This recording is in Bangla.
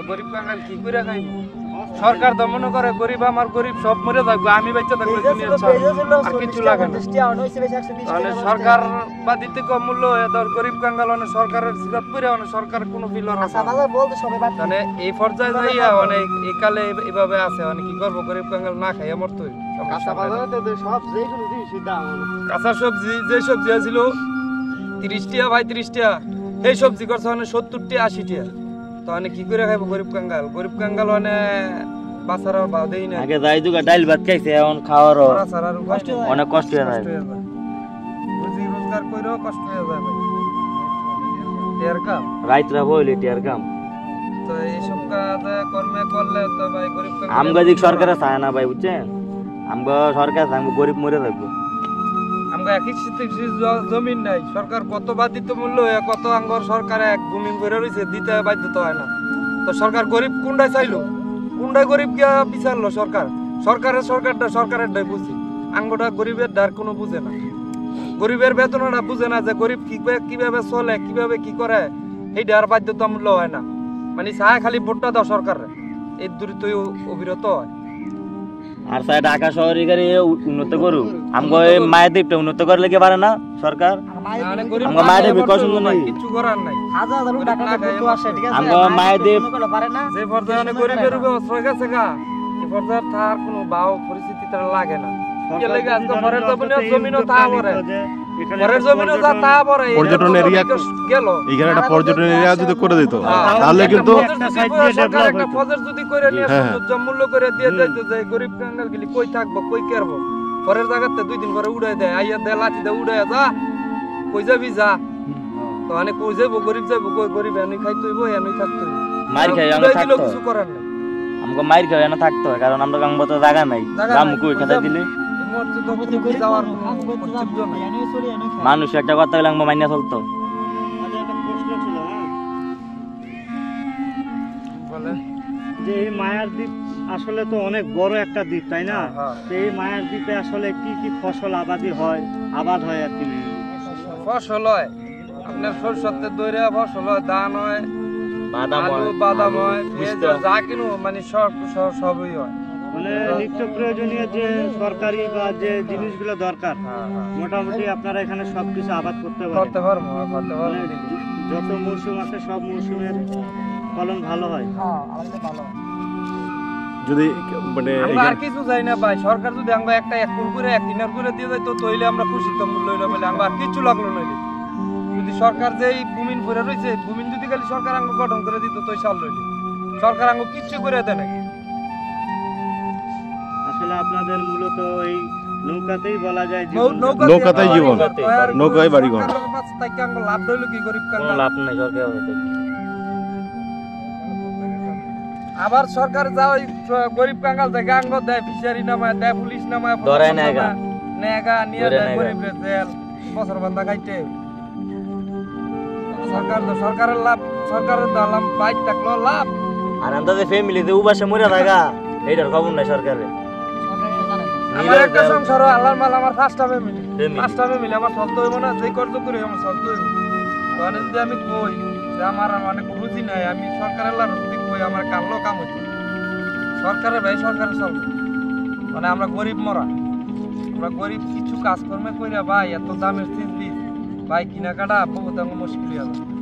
গরিব কাঙ্গাল কি করে খাইব সরকার তো মনে করে গরিব আমার গরিব সব মরে থাকবো আমি বাচ্চা থাকবো আর কিছু লাগে না সরকার বা দিতে কম মূল্য ধর গরিব কাঙ্গাল অনেক সরকারের সিরাত করে অনেক সরকার কোনো ফিলার মানে এই পর্যায়ে যাইয়া অনেক এই কালে এভাবে আছে অনেক কি করবো গরিব কাঙ্গাল না খাই আমার তো কাঁচা সবজি যে সবজি আছিল 30 টাকা ভাই 30 টাকা এই সবজি করছে অনেক 70 টাকা 80 টাকা তো অনেক কি করে খাইবো গরিব কাঙ্গাল অনেক বাসারার ভাও দেই না আগে যাই দুগা ডাল ভাত খাইছে এখন খাওয়ার অনেক কষ্ট হয়ে যায় রুজি রোজগার কইরো কষ্ট হয়ে যায় ভাই টিয়ার কাম রাইতরা বইলে টিয়ার কাম তো এই সব কাজ কর্মে করলে তো ভাই গরিব কাঙ্গাল আমগা দিক সরকারে চায় না ভাই বুঝছেন আমগা সরকার চায় গরিব মরে থাকবো আমগা একই জমিন নাই সরকার কত বাধিত মূল্য কত আঙ্গর সরকার এক ভূমি করে রইছে দিতে বাধ্যতা হয় না তো সরকার গরিব কোনটা চাইলো কোনটা গরিব কে বিচারলো সরকারটা সরকারেরটাই বুঝি আঙ্গটা গরিবের ডার কোনো বুঝে না গরিবের বেতনটা বুঝে না যে গরিব কিভাবে চলে কিভাবে কি করে এই ডার বাধ্যতামূল্য হয় না মানে চায় খালি ভোটটা দাও সরকারের এই দূরত্বই অবিরত হয় আর স্যার ঢাকা শহরে উন্নত করুক আমগো মায়ের দ্বীপটা উন্নত করে লেগে পারে না সরকার আমগো মায়ের দ্বীপ কষ্ট নাই কিছু করার নাই হাজার হাজার টাকা তো আসে ঠিক আছে আমগো মায়ের দ্বীপ পারে না যে পর্যায়ে অনেক গরিবের উপর অস্ত্র গেছে গা এই পর্যায়ে তার কোনো বাও পরিস্থিতি তার লাগে না কি লাগে আজকে পরের জমিনও তা পরে পরের জমিনও যা তা পরে পর্যটন এরিয়া গেল এখানে একটা পর্যটন এরিয়া যদি করে দিত তাহলে কিন্তু সরকার একটা ফজর যদি করে নিয়ে মূল্য করে দিয়ে দিত যে গরিব কাঙ্গাল গিলি কই থাকবো কই কেরবো পরের জায়গাতে 2 দিন পরে উড়াই দেয় আইয়া দেয় লাঠি দেয় উড়াই যা কই যাবি যা তো মানে কই যাবো গরিব যাবো কই গরিব এনই খাইতে হইব এনই থাকতে হইব মার খাই আমরা থাকতো কিছু করার নাই আমগো মার খাই না থাকতো কারণ আমরা গাঙ্গ তো জায়গা নাই গাম কই খেতে দিলে মানুষ একটা কথা বলে মাইনা চলতো যে এই মায়ার দ্বীপ আসলে তো অনেক বড় একটা দ্বীপ তাই না এই মায়ার দ্বীপে আসলে কি কি ফসল আবাদ হয় আর কি ফসল হয় আপনার সরষের দইরা ফসল হয় ধান হয় বাদাম হয় যা কিনো মানে সবই হয় মানে নিত্য প্রয়োজনীয় যে সরকারি বা যে জিনিসগুলো দরকার মোটামুটি আপনারা এখানে সবকিছু আবাদ করতে পারবো যত মৌসুম আছে সব মৌসুমের ফলন ভালো হয় যদি মানে আর কিছু চাই না ভাই সরকার যদি আমরা একটা 1 কুল করে 1 দিনার করে দিয়ে যাইতো তাইলে আমরা খুশি তো মূল্য হইলো বলে আমরা আর কিছু লাগলো না যদি সরকার যে এই ভূমিন ভরে রইছে ভূমিন যদি খালি সরকার আঙ্গ গঠন করে দিত তো সাল লইলি সরকার আঙ্গ কিছু করে দেয় না আসলে আপনাদের মূলত এই নৌকাতেই বলা যায় যে নৌকাতেই জীবন নৌকায় বাড়ি ঘর তাইকে আঙ্গ লাভ হইলো কি গরিব কাঙ্গাল লাভ নাই সরকার আবার সরকার যা ওই গরিব কাঙ্গাল থেকে আঙ্গ দেয় ফিশারি নামায় দেয় পুলিশ নামায় ধরে নেগা নিয়ে দেয় গরিব জেল বছর বান্ধা খাইতে সরকারের লাভ সরকারের দালাম বাইক থাকলো লাভ আর আমাদের ফ্যামিলিতে উবাসে মরে থাকা এইটার খবর নাই সরকারের আমার একটা সংসার আল্লাহর মাল আমার 5টা ফ্যামিলি আমার চলতে হইব না যেই কর্জ করে আমার চলতে হইব তাহলে যদি আমি কই যে আমার অনেক রুচি নাই আমি সরকারের যদি কই আমার কামলো কাম হইতো সরকারের ভাই সরকারের চলবে মানে আমরা গরিব কিছু কাজকর্মে কইরা ভাই এত দামের চিজ দিই ভাই কিনা কাটা বহুত মুশকিল হবে